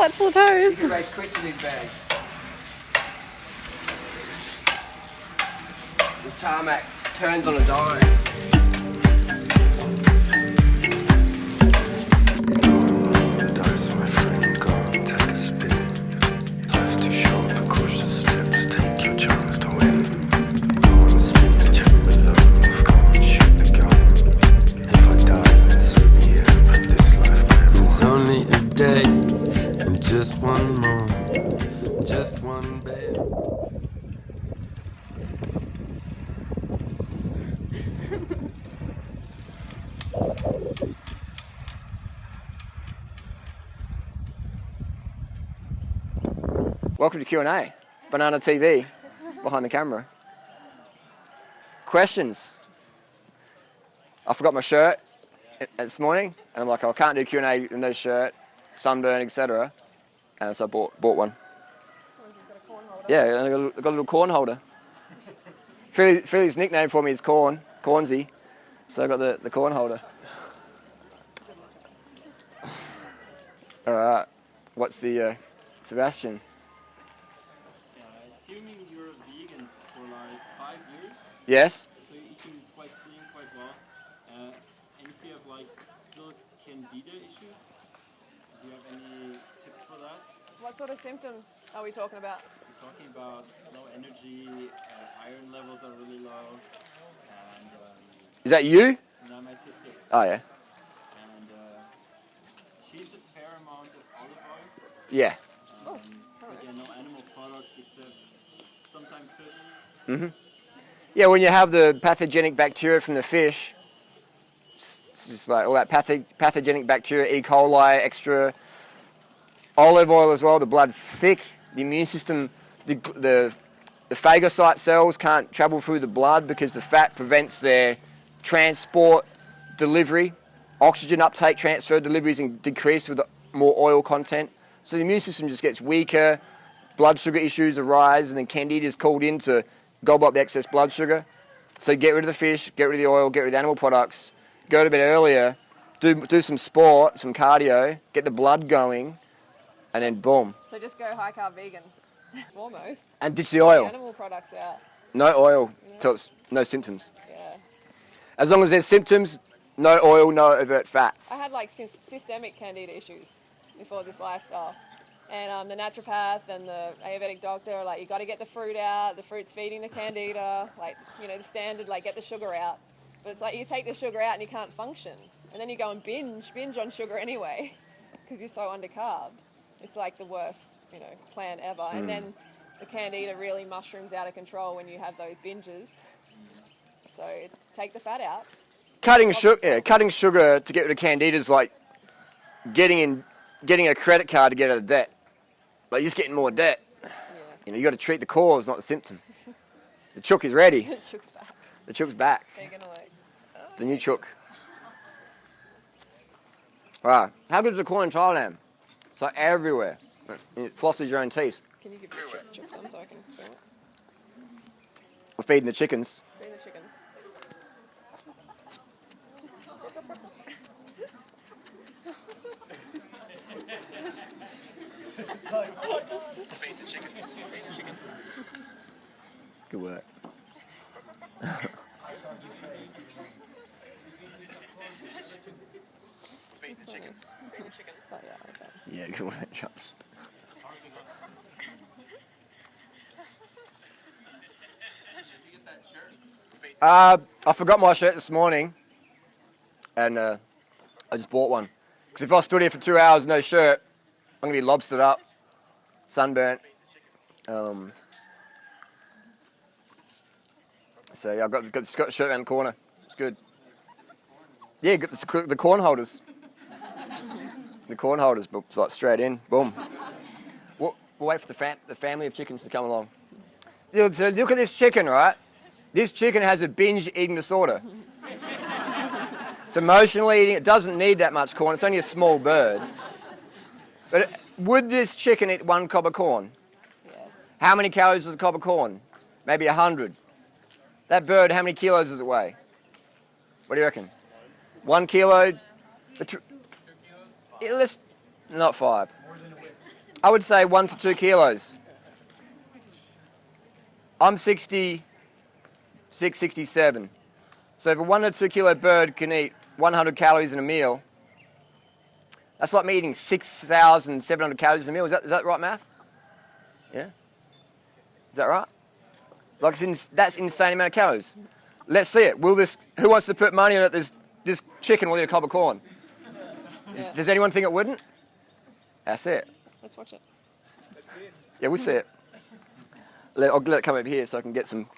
touch the toes. You can race quits in these bags. This tarmac turns on a dime. Just one more, just one bed. Welcome to Q&A. Banana TV, behind the camera. Questions. I forgot my shirt this morning, and I'm like, I can't do Q&A in no shirt, sunburn, etc. And so I bought one. Yeah, I got a little corn holder. Philly's nickname for me is Corn, Cornsy. So I got the corn holder. All right, what's the Sebastian? Assuming you're a vegan for like 5 years. Yes. So you're eating quite clean, quite well. And if you have like still Candida issues, do you have any tips for that? What sort of symptoms are we talking about? We're talking about low energy, iron levels are really low, and Is that you? no, my sister. Oh yeah. And she eats a fair amount of olive oil. Yeah. But yeah, no animal products except sometimes fish. Mhm. Yeah, when you have the pathogenic bacteria from the fish, it's just like all that pathogenic bacteria, E. coli, extra olive oil as well. The blood's thick. The immune system, the phagocyte cells can't travel through the blood because the fat prevents their transport, delivery. Oxygen uptake, transfer, delivery is decreased with more oil content. So the immune system just gets weaker. Blood sugar issues arise, and then Candida is called in to gobble up the excess blood sugar. So get rid of the fish, get rid of the oil, get rid of the animal products, go to bed earlier, do some sport, some cardio, get the blood going, and then boom. So just go high carb vegan, foremost. And ditch the oil. Animal products out. No oil till it's no symptoms. Yeah. As long as there's symptoms, no oil, no overt fats. I had like systemic Candida issues before this lifestyle. And the naturopath and the Ayurvedic doctor are like, you got to get the fruit out. The fruit's feeding the Candida. Like, you know, the standard, like, get the sugar out. But it's like you take the sugar out and you can't function. And then you go and binge on sugar anyway because you're so undercarb. It's like the worst, you know, plan ever. And then the Candida really mushrooms out of control when you have those binges. So it's take the fat out. Cutting sugar to get rid of Candida is like getting a credit card to get out of debt. Like, you're just getting more debt. Yeah. You know, you got to treat the cause, not the symptom. The chook is ready. The chook's back. The chook's back. They're gonna like, It's the new chook. All right. How good is the corn in Thailand? It's like everywhere. It flosses your own teeth. can you give me a chook some so I can feel it? We're feeding the chickens. Feed the chickens. Good work. Oh, yeah, okay. Yeah, good work, Chops. I forgot my shirt this morning, and I just bought one. Because if I stood here for 2 hours no shirt, I'm going to be lobstered up, sunburnt. So yeah, I've got the shirt around the corner. It's good. Yeah, got the corn holders. The corn holders, but it's like straight in, boom. We'll wait for the family of chickens to come along. So look at this chicken, right? This chicken has a binge eating disorder. It's emotionally eating. It doesn't need that much corn. It's only a small bird. But would this chicken eat one cob of corn? Yes. How many calories does a cob of corn? Maybe 100. That bird, how many kilos does it weigh? What do you reckon? 1 kilo? Not 5. I would say 1 to 2 kilos. I'm 66, 67. So if a 1 to 2 kilo bird can eat 100 calories in a meal, that's like me eating 6,700 calories in a meal. Is that right math? Yeah? Is that right? Like that's insane amount of calories. Let's see it. Who wants to put money on it? This chicken will eat a cob of corn. Yeah. Does anyone think it wouldn't? That's it. Let's watch it. Yeah, we'll see it. I'll let it come over here so I can get some.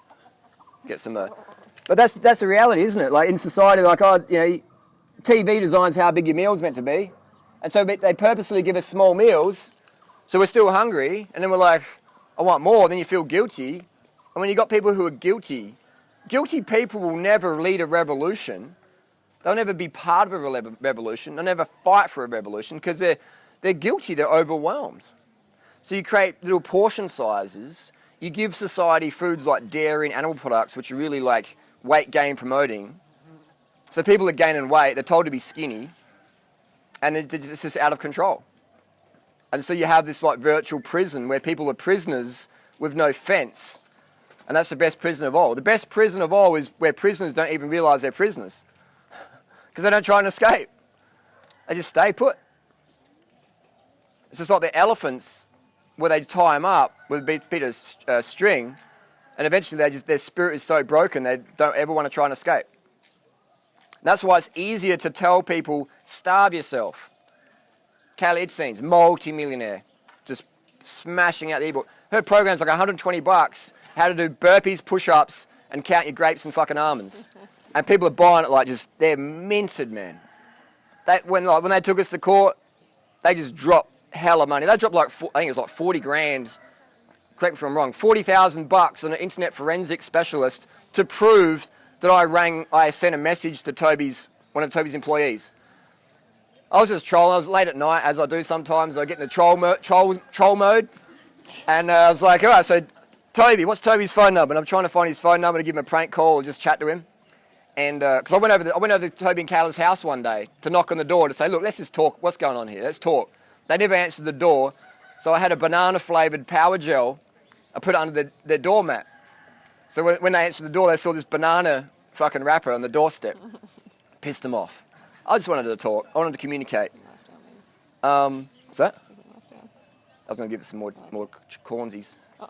But that's the reality, isn't it? Like in society, like TV designs how big your meal's meant to be, and so they purposely give us small meals, so we're still hungry, and then we're like, I want more. Then you feel guilty, and when you got people who are guilty people will never lead a revolution. They'll never be part of a revolution. They'll never fight for a revolution because they're guilty. They're overwhelmed. So you create little portion sizes. You give society foods like dairy and animal products, which are really like weight gain promoting. So people are gaining weight. They're told to be skinny, and it's just out of control. And so you have this like virtual prison where people are prisoners with no fence, and that's the best prison of all. The best prison of all is where prisoners don't even realize they're prisoners because they don't try and escape. They just stay put. It's just like the elephants where they tie them up with a bit of string, and eventually their spirit is so broken they don't ever want to try and escape. And that's why it's easier to tell people, starve yourself. Cal Itzines, multi-millionaire, just smashing out the ebook. Her program's like $120, how to do burpees, push-ups, and count your grapes and fucking almonds. And people are buying it like they're minted, man. When they took us to court, they just dropped hella money. They dropped I think it was like 40 grand, correct me if I'm wrong, $40,000 on an internet forensic specialist to prove that I sent a message to one of Toby's employees. I was just trolling. I was late at night, as I do sometimes. I get in the troll mode. And I was like, all right, so Toby, what's Toby's phone number? And I'm trying to find his phone number to give him a prank call or just chat to him. And because I went over to Toby and Kayla's house one day to knock on the door to say, look, let's just talk. What's going on here? Let's talk. They never answered the door, so I had a banana-flavoured power gel. I put it under their doormat. So when they answered the door, they saw this banana fucking wrapper on the doorstep. Pissed them off. I just wanted to talk. I wanted to communicate. What's that? I was going to give it some more cornsies. Oh.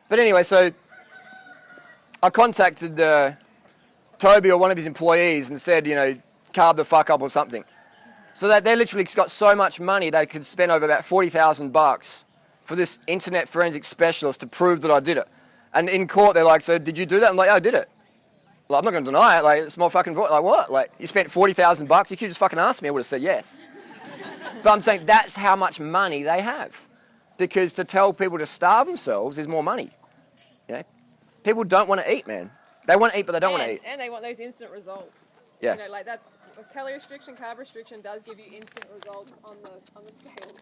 But anyway, so I contacted Toby or one of his employees and said, carve the fuck up or something. So that they literally got so much money they could spend over about $40,000 for this internet forensic specialist to prove that I did it. And in court they're like, so did you do that? I'm like, yeah, I did it. Like, I'm not going to deny it. Like, it's my fucking voice. Like, what? Like, you spent $40,000? You could just fucking ask me. I would have said yes. But I'm saying that's how much money they have. Because to tell people to starve themselves is more money. People don't want to eat, man. They want to eat, but they don't want to eat. And they want those instant results. Yeah. That's calorie restriction, carb restriction does give you instant results on the scales.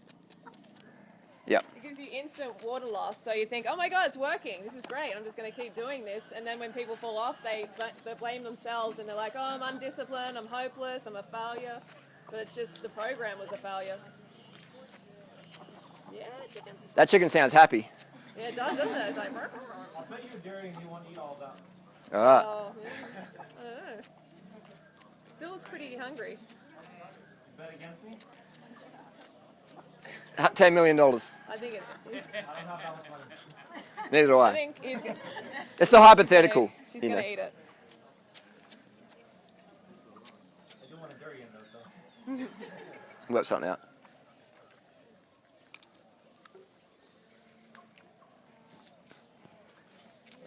Yeah. It gives you instant water loss, so you think, oh my god, it's working. This is great. I'm just going to keep doing this. And then when people fall off, they blame themselves and they're like, oh, I'm undisciplined, I'm hopeless, I'm a failure. But it's just the program was a failure. Yeah, chicken. That chicken sounds happy. Yeah, it does, doesn't it? It's like, I'll bet you're dairy and you want to eat all that. All right. oh, yeah. I don't know. Still looks pretty hungry. Bet against me? $10 million. I think it is. I don't have that much money. Neither do I I. think he's going It's a hypothetical. She's going to eat it. I do want a durian though, so. Work something out.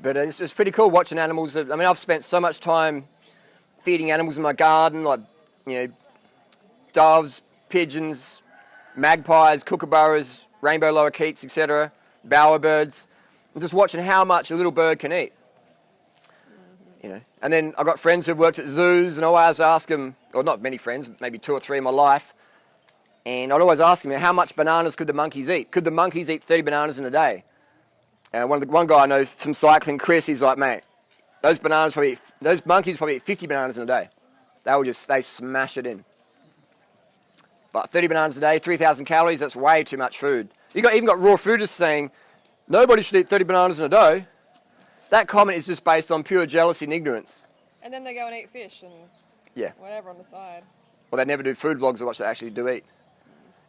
But it's pretty cool watching animals. I mean, I've spent so much time feeding animals in my garden, like, doves, pigeons, magpies, kookaburras, rainbow lorikeets, etc., bowerbirds, and just watching how much a little bird can eat. And then I've got friends who've worked at zoos, and I always ask them, or not many friends, maybe 2 or 3 in my life, and I'd always ask them, how much bananas could the monkeys eat? Could the monkeys eat 30 bananas in a day? And one guy I know from cycling, Chris, he's like, mate, those monkeys probably eat 50 bananas in a day. They smash it in. But 30 bananas a day, 3,000 calories, that's way too much food. You got even got raw foodists saying nobody should eat 30 bananas in a day. That comment is just based on pure jealousy and ignorance. And then they go and eat fish and Yeah. whatever on the side. Or they never do food vlogs of what they actually do eat.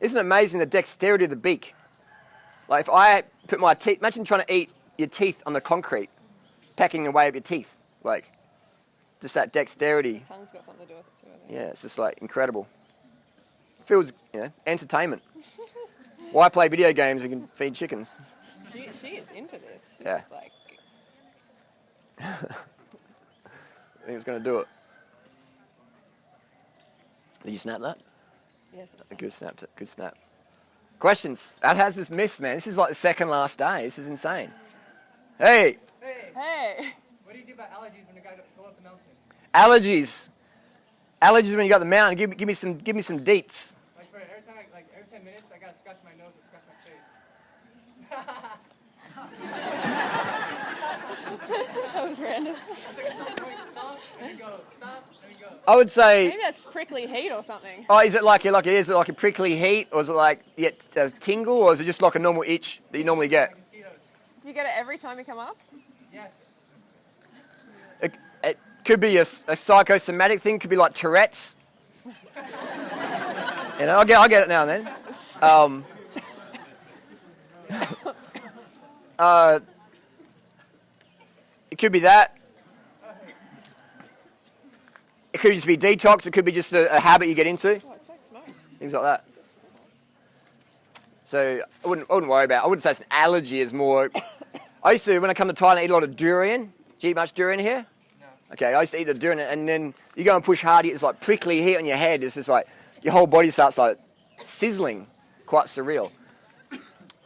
Isn't it amazing the dexterity of the beak? Like if I put my teeth, imagine trying to eat your teeth on the concrete, packing away at your teeth. Like, just that dexterity. Tongue's got something to do with it too, I think. Yeah, it's just like incredible. Feels, entertainment. Why play video games when you can feed chickens? She is into this. She's Yeah. just like, I think it's going to do it. Did you snap that? yes. A good snap. Good snap. Questions? That has this missed, man. This is like the second last day. This is insane. Hey, Hey! What do you do about allergies when you go up the mountain? allergies. Allergies when you got the mountain. Give me some deets. Like for every time, like every 10 minutes, I gotta scratch my nose and scratch my face. That was random. Stop, and you go. Stop, and you go. I would say. Maybe that's prickly heat or something. Oh, is it like a prickly heat, or is it like a tingle, or is it just like a normal itch that you normally get? Mosquitoes. Do you get it every time you come up? Yes. It could be a psychosomatic thing. Could be like Tourette's. I get it now and then. It could be that. It could just be detox. It could be just a habit you get into. Oh, it's so smoky. Things like that. So I wouldn't worry about it. I wouldn't say it's an allergy. It's more. I used to, when I come to Thailand, eat a lot of durian. Do you eat much durian here? No. Okay, I used to eat the durian, and then you go and push hard. It's like prickly heat on your head. It's just like your whole body starts like sizzling. Quite surreal.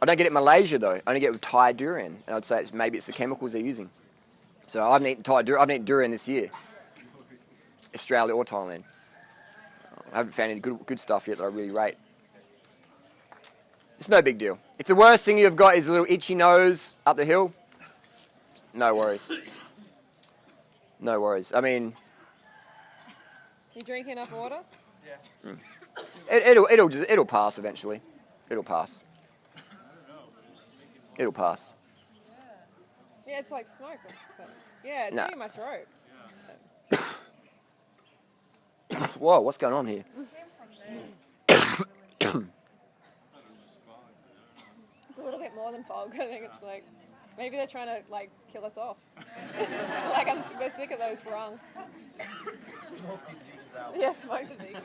I don't get it in Malaysia though. I only get it with Thai durian, and I'd say maybe it's the chemicals they're using. So I haven't eaten Thai durian. I haven't eaten durian this year. Australia or Thailand. I haven't found any good stuff yet that I really rate. It's no big deal. If the worst thing you've got is a little itchy nose up the hill, no worries. No worries. I mean, You drink enough water? Yeah. it'll pass eventually. It'll pass. It'll pass. Yeah, it's like smoke. So. Yeah, it's No. in my throat. Whoa, what's going on here? It's a little bit more than fog. I think it's like, maybe they're trying to like kill us off. Like we're sick of those wrong. Smoke these demons out. Yeah, smoke the vegans.